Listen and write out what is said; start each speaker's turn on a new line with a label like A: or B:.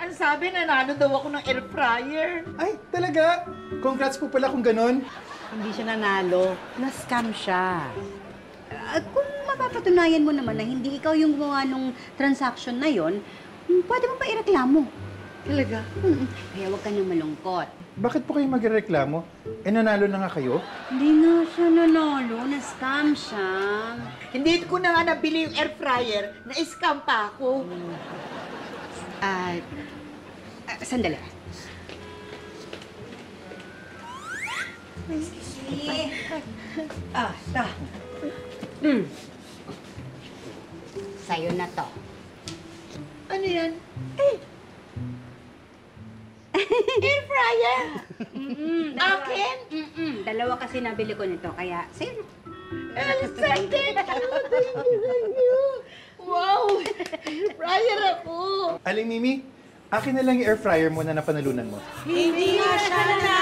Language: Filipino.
A: Ang sabi, nanalo daw ako ng air fryer.
B: Ay, talaga? Congrats po pala kung ganun.
C: Hindi siya nanalo. Na-scam siya. Kung mapapatunayan mo naman na hindi ikaw yung gumawa nung transaction na yon, pwede mo pa ireklamo.
A: Talaga?
C: Kaya huwag ka nang malungkot.
B: Bakit po kayo magreklamo? Eh, nanalo na nga kayo?
C: Hindi nga siya nanalo. Na-scam siya.
A: Hindi ko na nga nabili yung air fryer, na-scam pa ako.
C: Sandali. Ito. Sa'yo na to.
A: Ano yan? Air fryer? Akin?
C: Dalawa kasi nabili ko nito, kaya sa'yo na.
A: Elsa, thank you. Wow! Air fryer ako.
B: Aling Mimi, akin na lang yung air fryer mo na napanalunan mo.
A: Hindi nga siya nanalo.